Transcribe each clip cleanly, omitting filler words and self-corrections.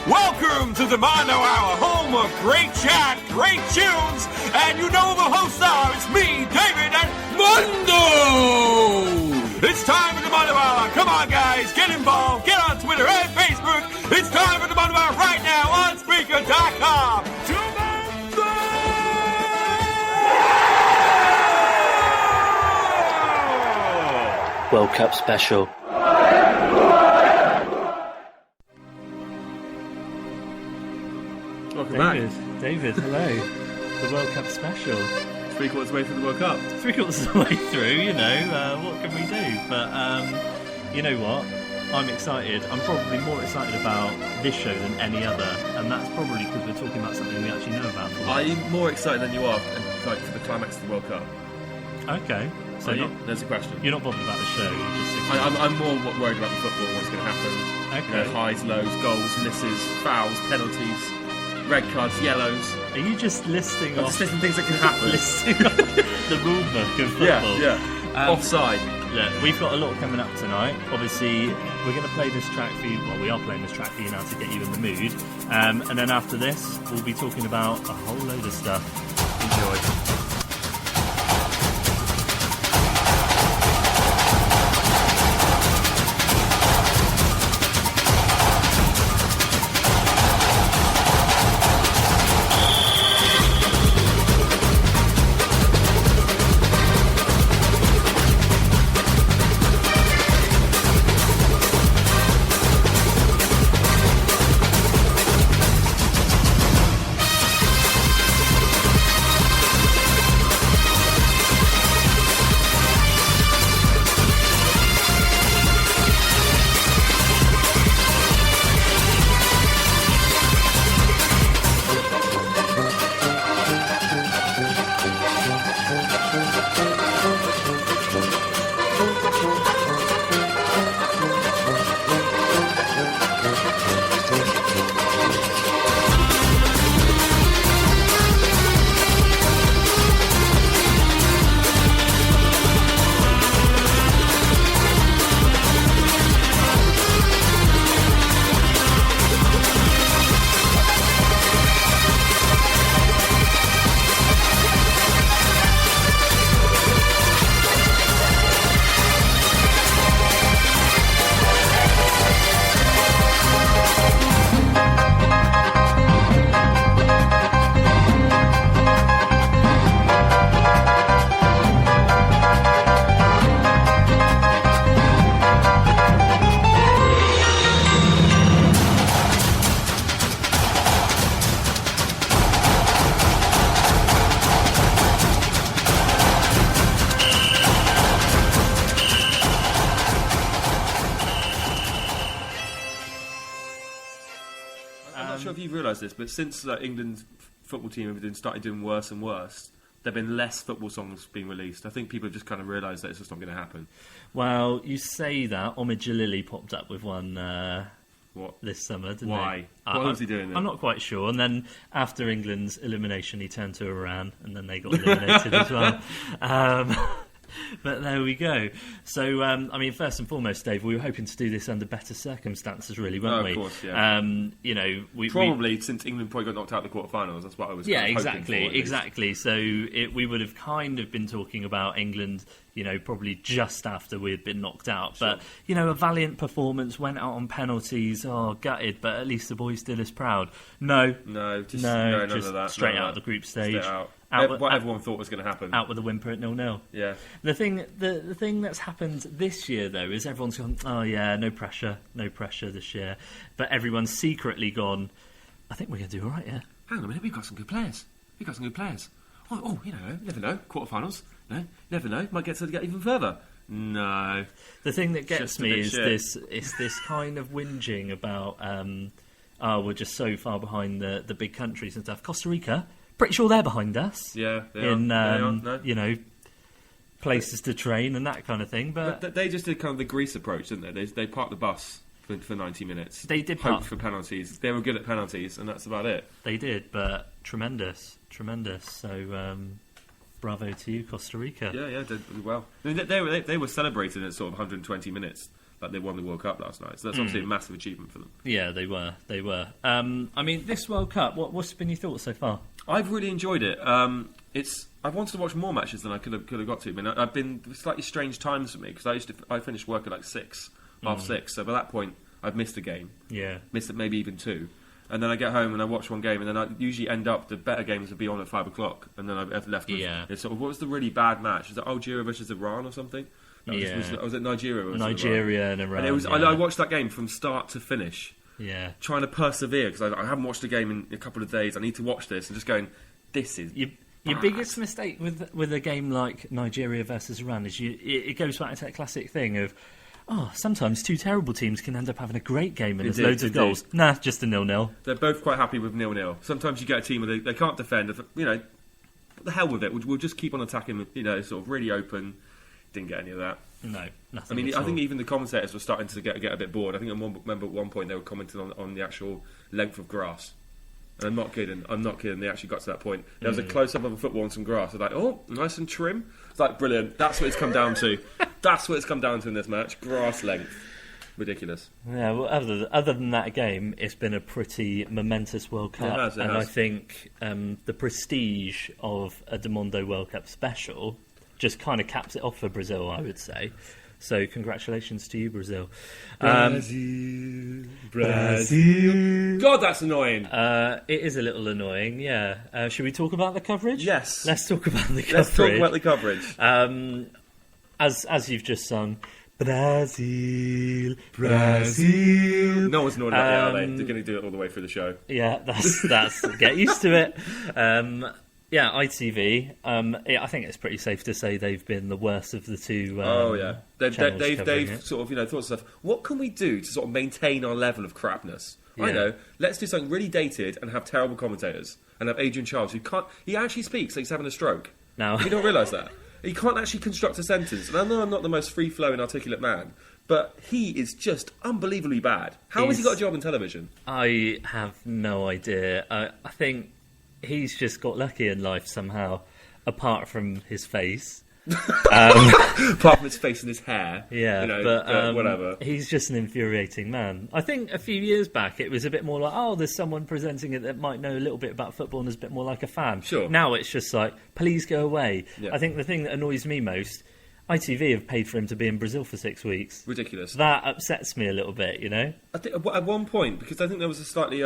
Welcome to the Mondo Hour, home of great chat, great tunes, and you know the hosts are. It's me, David, and Mondo! It's time for the Mondo Hour. Come on, guys, get involved. Get on Twitter and Facebook. It's time for the Mondo Hour right now on Spreaker.com. To Mondo! World Cup special. Welcome back. David, hello. The World Cup special. 3/4 way through the World Cup. 3/4 of the way through, what can we do? But, you know what? I'm excited. I'm probably more excited about this show than any other, and that's probably because we're talking about something we actually know about. Are you more excited than you are for the climax of the World Cup? Okay. So there's a question. You're not bothered about the show. I'm more worried about the football, what's going to happen. Okay. You know, highs, lows, goals, misses, fouls, penalties, red cards, yellows. Are you just listing off... Just listing things that can happen. Listing off the rule book of football? Yeah. Offside. Look, we've got a lot coming up tonight. Obviously, we're going to play this track for you. Well, we are playing this track for you now to get you in the mood. And then after this, we'll be talking about a whole load of stuff. Enjoy. This, but since England's football team have started doing worse and worse, there have been less football songs being released. I think people have just kind of realised that it's just not going to happen. Well, you say that. Omid Jalili popped up with one this summer, didn't he? Why? What was he doing then? I'm not quite sure. And then after England's elimination, he turned to Iran, and then they got eliminated as well. But there we go. So, first and foremost, Dave, we were hoping to do this under better circumstances, really, weren't we? Of course, yeah. Probably since England probably got knocked out of the quarterfinals. That's what I was. Yeah, exactly. So we would have kind of been talking about England, probably just after we had been knocked out. Sure. But a valiant performance, went out on penalties. Oh, gutted, but at least the boys did us proud. No, just none of that. Straight out of the group stage. What everyone thought was going to happen. Out with a whimper at 0-0. Yeah. The thing that's happened this year, though, is everyone's gone, oh yeah, no pressure this year. But everyone's secretly gone, I think we're going to do all right, yeah. Hang on a minute, we've got some good players. Oh, never know. Quarterfinals. No, never know. Might get even further. No. The thing that gets me is this kind of whinging about, we're just so far behind the big countries and stuff. Costa Rica, pretty sure they're behind us. Yeah, they are. Places to train and that kind of thing. But they just did kind of the Greece approach, didn't they? They parked the bus for 90 minutes. They did hope for penalties. They were good at penalties, and that's about it. They did, but tremendous. So bravo to you, Costa Rica. Yeah, did well. I mean, they were celebrating at sort of 120 minutes. like they won the World Cup last night. So that's obviously a massive achievement for them. Yeah, they were. I mean, this World Cup, what's been your thoughts so far? I've really enjoyed it. I've wanted to watch more matches than I could have got to. I mean, I've been slightly strange times for me because I finished work at like 6, half 6. So by that point, I've missed a game. Yeah, missed it maybe even 2. And then I get home and I watch one game, and then I usually end up the better games would be on at 5 o'clock, and then I've left with it's sort of, what was the really bad match? Was it Algeria versus Iran or something? Was it Nigeria? Or Nigeria and Iran. And it was. I watched that game from start to finish. Yeah, trying to persevere because I haven't watched a game in a couple of days. I need to watch this, and just going, this is. Your biggest mistake with a game like Nigeria versus Iran is it goes back to that classic thing of, sometimes two terrible teams can end up having a great game and there's loads of goals. Nah, just a 0-0. They're both quite happy with 0-0. Sometimes you get a team where they can't defend. What the hell with it? We'll just keep on attacking. Sort of really open. Didn't get any of that. No, nothing. I mean, I think even the commentators were starting to get a bit bored. I think I remember at one point they were commenting on the actual length of grass. And I'm not kidding. They actually got to that point. There was a close-up of a football on some grass. They're like, oh, nice and trim. It's like, brilliant. That's what it's come down to. That's what it's come down to in this match. Grass length. Ridiculous. Yeah, well, other than that game, it's been a pretty momentous World Cup. It has. I think the prestige of a Mondo World Cup special just kind of caps it off for Brazil, I would say. So congratulations to you, Brazil. Brazil. God, that's annoying. It is a little annoying, yeah. Should we talk about the coverage? Yes. Let's talk about the coverage. As you've just sung, Brazil. No one's annoyed about it, are they? They're going to do it all the way through the show. Yeah, that's get used to it. Yeah, ITV. I think it's pretty safe to say they've been the worst of the two. They've sort of thought stuff. What can we do to sort of maintain our level of crapness? Yeah. I know. Let's do something really dated and have terrible commentators and have Adrian Charles who can't. He actually speaks like he's having a stroke. Now you don't realise that he can't actually construct a sentence. And I know I'm not the most free-flowing, articulate man, but he is just unbelievably bad. How has he got a job in television? I have no idea. I think he's just got lucky in life somehow, apart from his face. Apart from his face and his hair. Yeah, but whatever. He's just an infuriating man. I think a few years back it was a bit more like, there's someone presenting it that might know a little bit about football and is a bit more like a fan. Sure. Now it's just like, please go away. Yeah. I think the thing that annoys me most, ITV have paid for him to be in Brazil for 6 weeks. Ridiculous. That upsets me a little bit, I think at one point, because I think there was a slightly...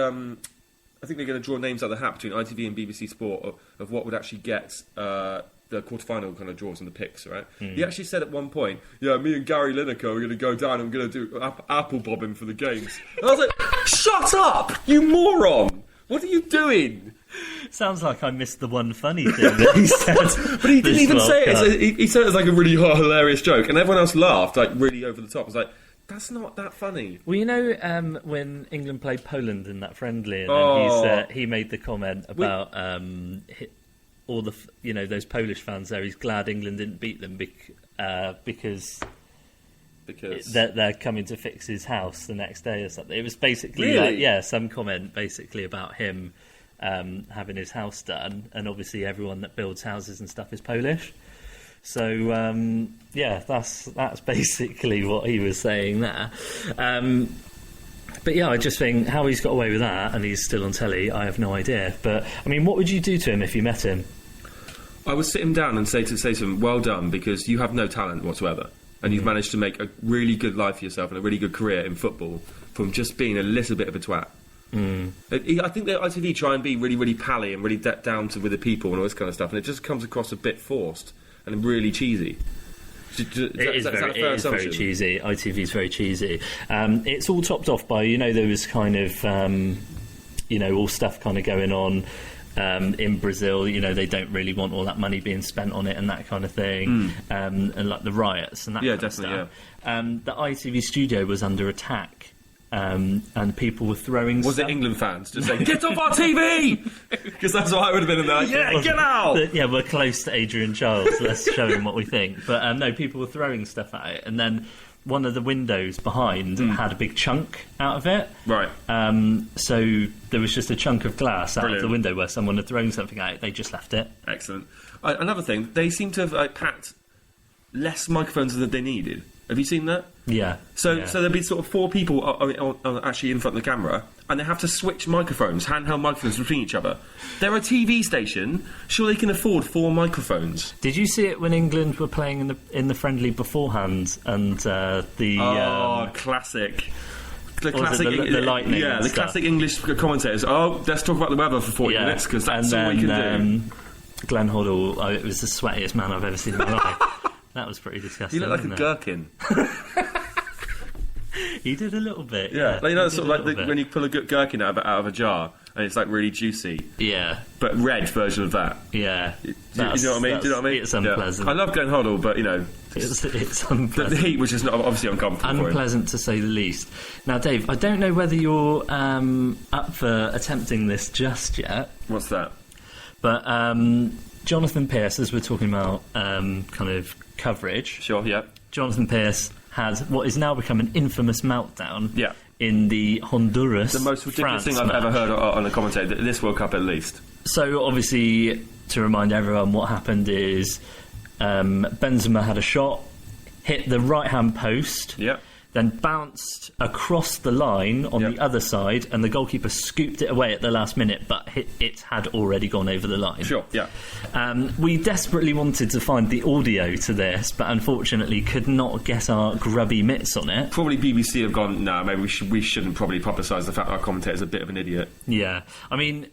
I think they're going to draw names out of the hat between ITV and BBC Sport of what would actually get the quarterfinal kind of draws and the picks, right? He actually said at one point, me and Gary Lineker are going to go down and we're going to do apple bobbing for the games. And I was like, shut up, you moron! What are you doing? Sounds like I missed the one funny thing that he said. But he didn't even say it. He said it as like a really hilarious joke, and everyone else laughed like really over the top. I was like, that's not that funny. Well, when England played Poland in that friendly, and then he made the comment about all the those Polish fans there. He's glad England didn't beat them because they're coming to fix his house the next day or something. It was basically some comment basically about him having his house done, and obviously everyone that builds houses and stuff is Polish. So that's basically what he was saying there. But yeah, I just think how he's got away with that, and he's still on telly. I have no idea. But I mean, what would you do to him if you met him? I would sit him down and say to him, "Well done, because you have no talent whatsoever, and you've managed to make a really good life for yourself and a really good career in football from just being a little bit of a twat." I think that ITV try and be really, really pally and really down to with the people and all this kind of stuff, and it just comes across a bit forced and really cheasy. It is very cheesy. ITV's very cheesy. It's all topped off by there was kind of all stuff kind of going on in Brazil. They don't really want all that money being spent on it and that kind of thing, and like the riots and that kind of stuff. The ITV studio was under attack. And people were throwing Was it England fans just saying, get off our TV? Because that's what I would have been in there. Yeah, get out! We're close to Adrian Charles. Let's show him what we think. But no, people were throwing stuff at it. And then one of the windows behind had a big chunk out of it. Right. So there was just a chunk of glass out of the window where someone had thrown something at it. They just left it. Excellent. Another thing, they seem to have packed less microphones than they needed. Have you seen that? Yeah. So yeah. there'll be sort of 4 people actually in front of the camera, and they have to switch microphones, handheld microphones between each other. They're a TV station. Sure, they can afford 4 microphones. Did you see it when England were playing in the friendly beforehand and classic. The classic, the lightning. Yeah, the classic English commentators. Oh, let's talk about the weather for 40 minutes because that's all we can do. Glenn Hoddle, it was the sweatiest man I've ever seen in my life. That was pretty disgusting. He looked like a gherkin. He did a little bit. Yeah, like, you know, sort of like when you pull a gherkin out of a jar and it's like really juicy. Yeah. But red version of that. Yeah. You know what I mean? Do you know what I mean? It's unpleasant. Yeah. I love Glenn Hoddle, but you know, it's unpleasant. The heat was just not obviously uncomfortable. Unpleasant to say the least. Now, Dave, I don't know whether you're up for attempting this just yet. What's that? But Jonathan Pearce, as we're talking about kind of coverage. Sure, yeah. Jonathan Pearce had what is now become an infamous meltdown. Yeah. In the Honduras, the most ridiculous France thing I've match. ever heard on a commentator, this World Cup at least. So obviously, to remind everyone, what happened is Benzema had a shot, hit the right-hand post, then bounced across the line on the other side, and the goalkeeper scooped it away at the last minute, but it had already gone over the line. Sure, yeah. We desperately wanted to find the audio to this, but unfortunately could not get our grubby mitts on it. Probably BBC have gone, no, maybe we shouldn't probably publicise the fact that our commentator's a bit of an idiot. Yeah. I mean,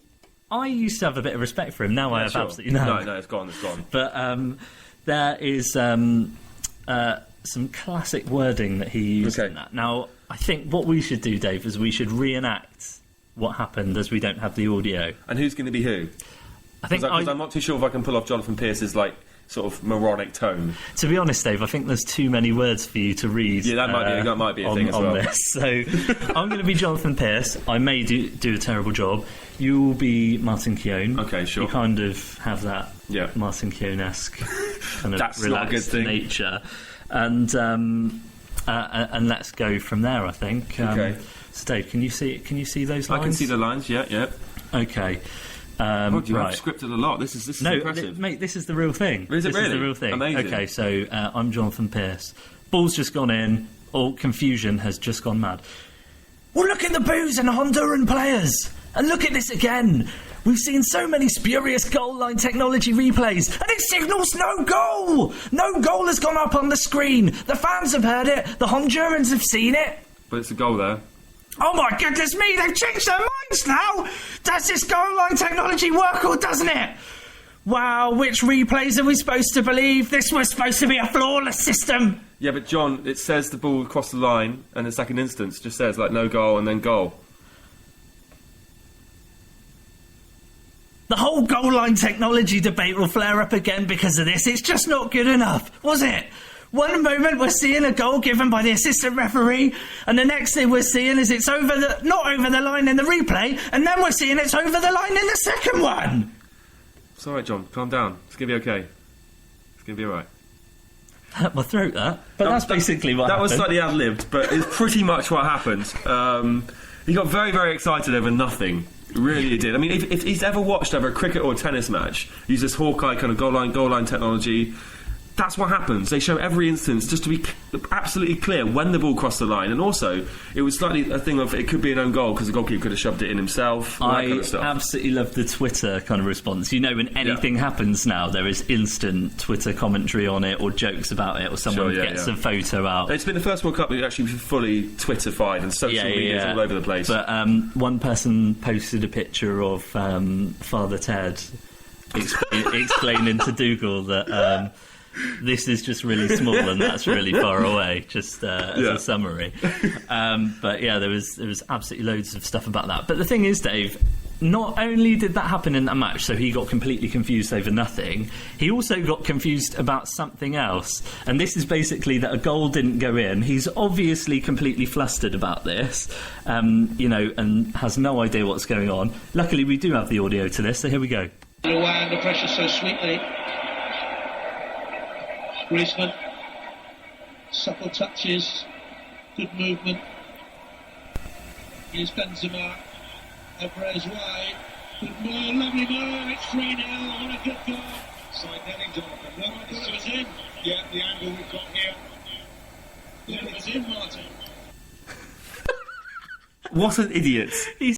I used to have a bit of respect for him, now I have absolutely none. No, it's gone. But there is some classic wording that he used in that. Now, I think what we should do, Dave, is we should reenact what happened as we don't have the audio. And who's going to be who? I think Because I'm not too sure if I can pull off Jonathan Pearce's like sort of moronic tone. To be honest, Dave, I think there's too many words for you to read. Yeah, that might be a thing as well. This. So I'm going to be Jonathan Pearce. I may do a terrible job. You will be Martin Keown. Okay, sure. You kind of have that Martin Keown-esque kind of That's not a good relaxed thing. nature. And let's go from there, I think. Okay. So Dave, can you see those lines? I can see the lines, yeah. Okay. You have right. scripted a lot. This is impressive. Mate, this is the real thing. Is it this really? is the real thing. Amazing. Okay, so I'm Jonathan Pearce. Ball's just gone in. All confusion has just gone mad. Well, look at the boos and Honduran players. And look at this again. We've seen so many spurious goal line technology replays, and it signals no goal! No goal has gone up on the screen. The fans have heard it. The Hondurans have seen it. But it's a goal there. Oh my goodness me, they've changed their minds now! Does this goal line technology work or doesn't it? Wow, which replays are we supposed to believe? This was supposed to be a flawless system! Yeah, but John, it says the ball crossed the line, and the second instance just says, like, no goal and then goal. The whole goal line technology debate will flare up again because of this. It's just not good enough, was it? One moment we're seeing a goal given by the assistant referee, and the next thing we're seeing is it's not over the line in the replay, and then we're seeing it's over the line in the second one. It's all right, John. Calm down. It's going to be okay. It's going to be all right. Hurt my throat, that. But that's basically what happened. That was slightly ad-libbed, but it's pretty much what happened. He got very, very excited over nothing. Really, he did. I mean, if he's ever watched a cricket or tennis match, use this Hawkeye kind of goal line technology, that's what happens. They show every instance just to be absolutely clear when the ball crossed the line. And also, it was slightly a thing of it could be an own goal because the goalkeeper could have shoved it in himself. All that kind of stuff. Absolutely love the Twitter kind of response. You know, when anything happens now, there is instant Twitter commentary on it or jokes about it or someone gets a photo out. It's been the first World Cup that actually fully Twitterfied and social media all over the place. But one person posted a picture of Father Ted explaining to Dougal that... this is just really small and that's really far away, just as a summary. But yeah, there was absolutely loads of stuff about that. But the thing is, Dave, not only did that happen in that match, so he got completely confused over nothing, he also got confused about something else. And this is basically that a goal didn't go in. He's obviously completely flustered about this, and has no idea what's going on. Luckily, we do have the audio to this, so here we go. Away under pressure so sweetly. Griezmann, supple touches, good movement. Here's Benzema, Alvarez wide, good move, lovely move, it's 3-0, what a good goal. Side netting, Jonathan, no, this was in. Yeah, the angle we've got here. Yeah, it was in, Martin. What an idiot! He's